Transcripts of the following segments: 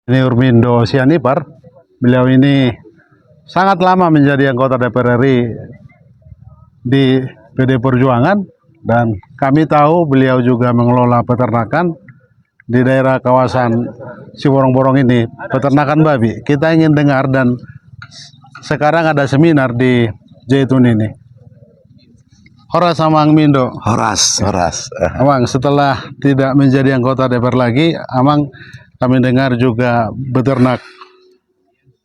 Ini Urmindo Sianipar. Beliau ini sangat lama menjadi anggota DPR RI di PD Perjuangan, dan kami tahu beliau juga mengelola peternakan di daerah kawasan Siborong-Borong ini, peternakan babi. Kita ingin dengar, dan sekarang ada seminar di Zaitun ini. Horas Amang Mindo. Horas. Amang, setelah tidak menjadi anggota DPR lagi, Amang kami dengar juga beternak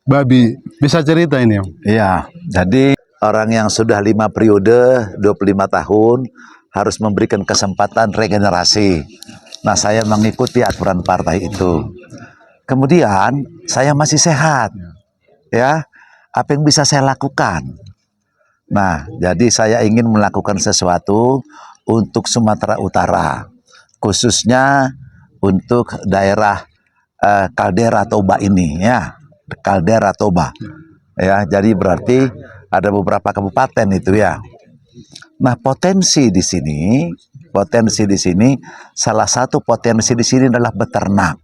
babi. Bisa cerita ini, Om? Iya, jadi orang yang sudah 5 periode, 25 tahun, harus memberikan kesempatan regenerasi. Nah, saya mengikuti aturan partai itu. Kemudian, saya masih sehat. Ya, apa yang bisa saya lakukan? Nah, jadi saya ingin melakukan sesuatu untuk Sumatera Utara, khususnya untuk daerah Kaldera Toba ini, ya, Kaldera Toba, ya. Jadi berarti ada beberapa kabupaten itu, ya. Nah, potensi di sini, salah satu potensi di sini adalah beternak.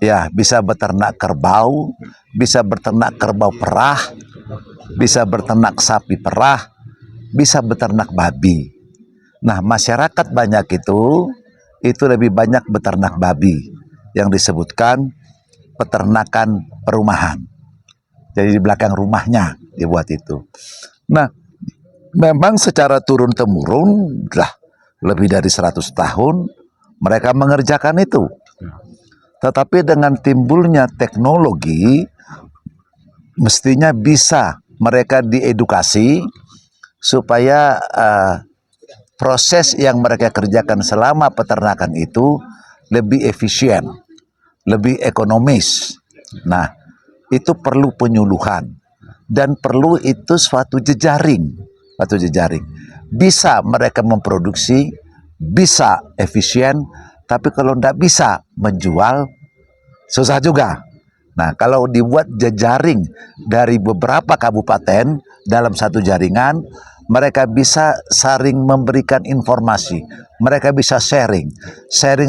Ya, bisa beternak kerbau, bisa beternak kerbau perah, bisa beternak sapi perah, bisa beternak babi. Nah, masyarakat banyak itu lebih banyak beternak babi, yang disebutkan peternakan perumahan. Jadi di belakang rumahnya dibuat itu. Nah, memang secara turun-temurun lah lebih dari 100 tahun mereka mengerjakan itu. Tetapi dengan timbulnya teknologi, mestinya bisa mereka diedukasi supaya proses yang mereka kerjakan selama peternakan itu lebih efisien, lebih ekonomis. Nah, itu perlu penyuluhan dan perlu itu suatu jejaring. Bisa mereka memproduksi, bisa efisien, tapi kalau tidak bisa menjual, susah juga. Nah, kalau dibuat jejaring dari beberapa kabupaten dalam satu jaringan, mereka bisa saling memberikan informasi, mereka bisa sharing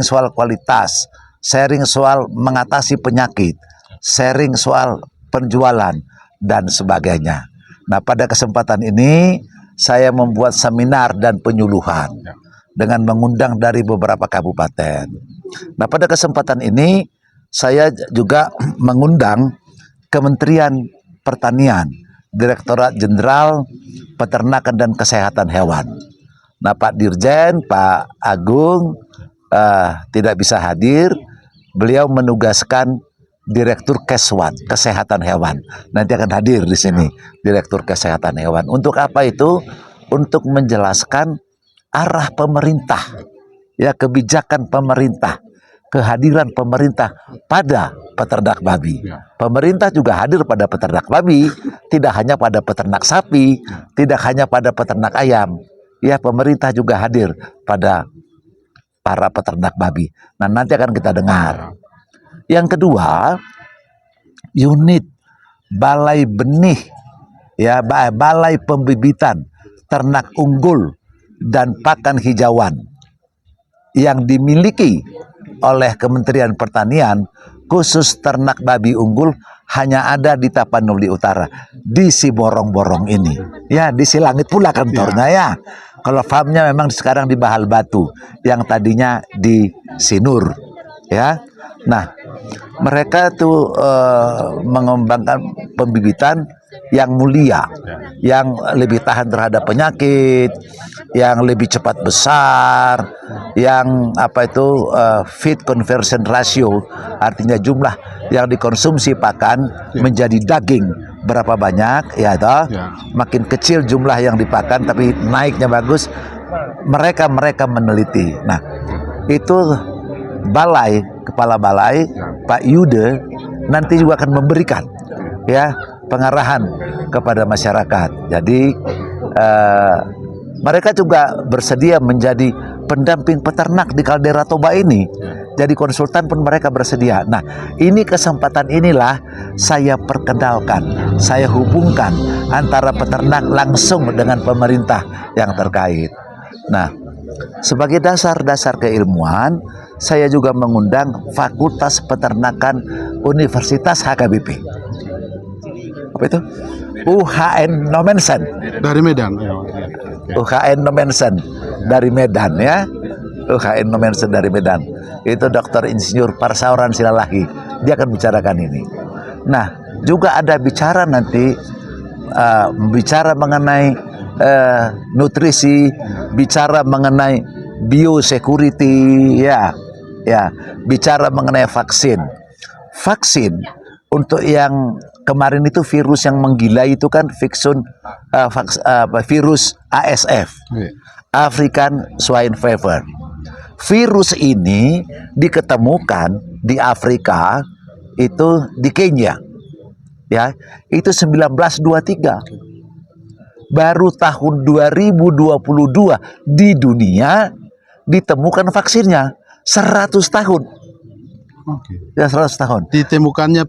soal kualitas, sharing soal mengatasi penyakit, sharing soal penjualan, dan sebagainya. Nah, pada kesempatan ini saya membuat seminar dan penyuluhan dengan mengundang dari beberapa kabupaten. Nah, pada kesempatan ini saya juga mengundang Kementerian Pertanian, Direktorat Jenderal Peternakan dan Kesehatan Hewan. Nah, Pak Dirjen, Pak Agung tidak bisa hadir. Beliau menugaskan Direktur Keswan, Kesehatan Hewan. Nanti akan hadir di sini, Direktur Kesehatan Hewan. Untuk apa itu? Untuk menjelaskan arah pemerintah, ya, kebijakan pemerintah, kehadiran pemerintah pada peternak babi. Pemerintah juga hadir pada peternak babi, tidak hanya pada peternak sapi, tidak hanya pada peternak ayam. Ya, pemerintah juga hadir pada para peternak babi. Nah, nanti akan kita dengar. Yang kedua, unit balai benih, ya, balai pembibitan ternak unggul dan pakan hijauan yang dimiliki oleh Kementerian Pertanian, khusus ternak babi unggul, hanya ada di Tapanuli Utara, di Siborong-Borong ini. Ya, di Silangit pula kantornya, ya. Kalau farmnya memang sekarang di Bahal Batu, yang tadinya di Sinur, ya. Nah, mereka tuh mengembangkan pembibitan yang mulia, yang lebih tahan terhadap penyakit, yang lebih cepat besar, yang feed conversion ratio, artinya jumlah yang dikonsumsi pakan menjadi daging berapa banyak, ya toh? Makin kecil jumlah yang dipakan tapi naiknya bagus. Mereka meneliti. Nah, itu kepala balai Pak Yude nanti juga akan memberikan, ya, pengarahan kepada masyarakat. Jadi mereka juga bersedia menjadi pendamping peternak di Kaldera Toba ini. Jadi konsultan pun mereka bersedia. Nah, ini kesempatan inilah saya perkenalkan, saya hubungkan antara peternak langsung dengan pemerintah yang terkait. Nah, sebagai dasar-dasar keilmuan, saya juga mengundang Fakultas Peternakan Universitas HKBP. Apa itu? UHN Nomensen. Dari Medan. Ya, UHN Nomensen dari Medan ya. UHN Nomensen dari Medan. Itu Dr. Insinyur Parsauran Silalahi. Dia akan bicarakan ini. Nah, juga ada bicara nanti bicara mengenai nutrisi, bicara mengenai biosecurity ya. Ya, bicara mengenai vaksin. Vaksin untuk yang kemarin itu virus yang menggila itu kan virus ASF, African Swine Fever. Virus ini diketemukan di Afrika itu di Kenya, ya itu 1923. Baru tahun 2022 di dunia ditemukan vaksinnya 100 tahun. Oke. Ya 100 tahun. Ditemukannya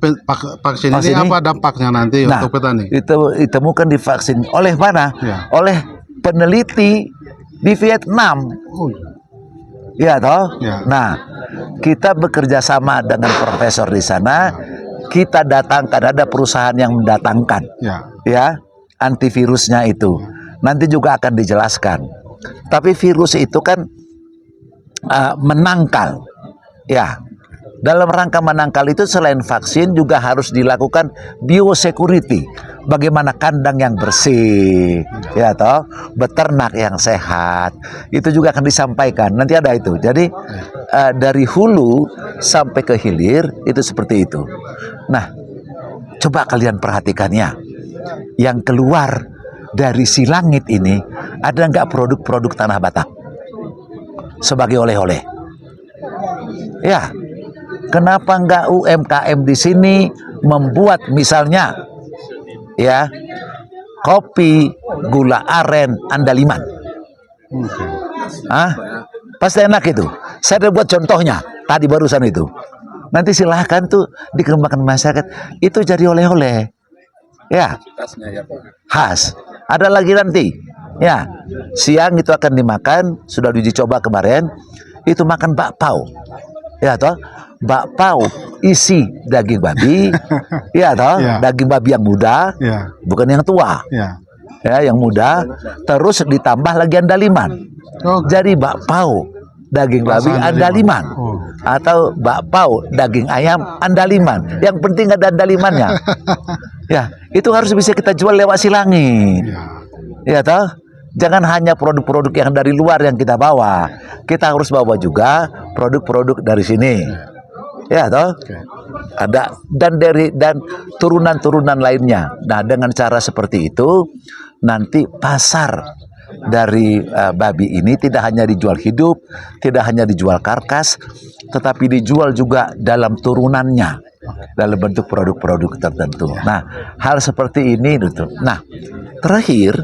vaksin ini apa dampaknya nanti untuk petani? Itu ditemukan di vaksin oleh mana? Ya. Oleh peneliti di Vietnam. Oh. Ya toh. Ya. Nah, kita bekerja sama dengan profesor di sana. Kita datangkan, ada perusahaan yang mendatangkan. Ya, antivirusnya itu. Nanti juga akan dijelaskan. Tapi virus itu kan menangkal. Ya. Dalam rangka menangkal itu selain vaksin juga harus dilakukan biosecurity. Bagaimana kandang yang bersih, ya toh, beternak yang sehat. Itu juga akan disampaikan. Nanti ada itu. Jadi dari hulu sampai ke hilir itu seperti itu. Nah, coba kalian perhatikannya. Yang keluar dari si langit ini ada nggak produk-produk Tanah Batak sebagai oleh-oleh? Ya. Kenapa enggak UMKM di sini membuat misalnya ya kopi gula aren andaliman? Pasti enak itu. Saya udah buat contohnya tadi barusan itu. Nanti silahkan tuh dikembangkan masyarakat. Itu jadi oleh-oleh. Ya. Khas. Ada lagi nanti. Ya. Siang itu akan dimakan. Sudah diuji coba kemarin. Itu makan bakpao. Ya toh. Bakpao isi daging babi, ya toh, daging babi yang muda, bukan yang tua, ya yang muda, terus ditambah lagi andaliman. Jadi bakpao daging babi andaliman, atau bakpao daging ayam andaliman. Yang penting ada andalimannya. Ya, itu harus bisa kita jual lewat silangit, ya toh. Jangan hanya produk-produk yang dari luar yang kita bawa, kita harus bawa juga produk-produk dari sini. Ya toh, ada dan turunan-turunan lainnya. Nah, dengan cara seperti itu nanti pasar dari babi ini tidak hanya dijual hidup, tidak hanya dijual karkas, tetapi dijual juga dalam turunannya dalam bentuk produk-produk tertentu. Nah, hal seperti ini itu. Nah, terakhir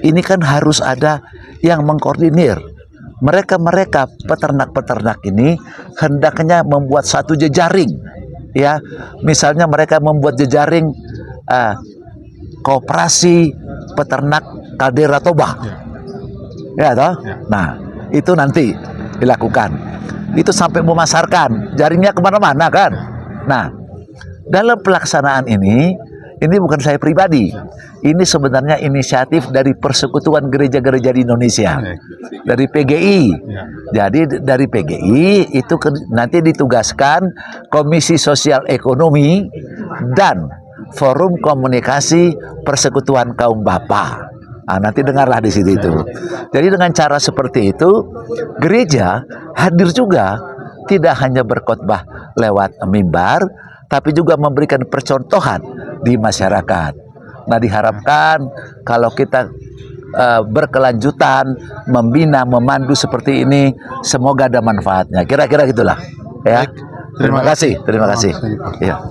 ini kan harus ada yang mengkoordinir. Mereka peternak-peternak ini hendaknya membuat satu jejaring, ya. Misalnya mereka membuat jejaring koperasi peternak Kaldera Toba, ya toh. Nah, itu nanti dilakukan. Itu sampai memasarkan jaringnya kemana-mana kan. Nah, dalam pelaksanaan ini bukan saya pribadi. Ini sebenarnya inisiatif dari Persekutuan Gereja-Gereja di Indonesia, dari PGI. Jadi dari PGI itu nanti ditugaskan Komisi Sosial Ekonomi dan Forum Komunikasi Persekutuan Kaum Bapa. Nah, nanti dengarlah di situ itu. Jadi dengan cara seperti itu, gereja hadir juga, tidak hanya berkhotbah lewat mimbar, tapi juga memberikan percontohan di masyarakat. Nah, diharapkan kalau kita berkelanjutan membina, memandu seperti ini, semoga ada manfaatnya. Kira-kira gitulah. Ya. Terima kasih. Ya.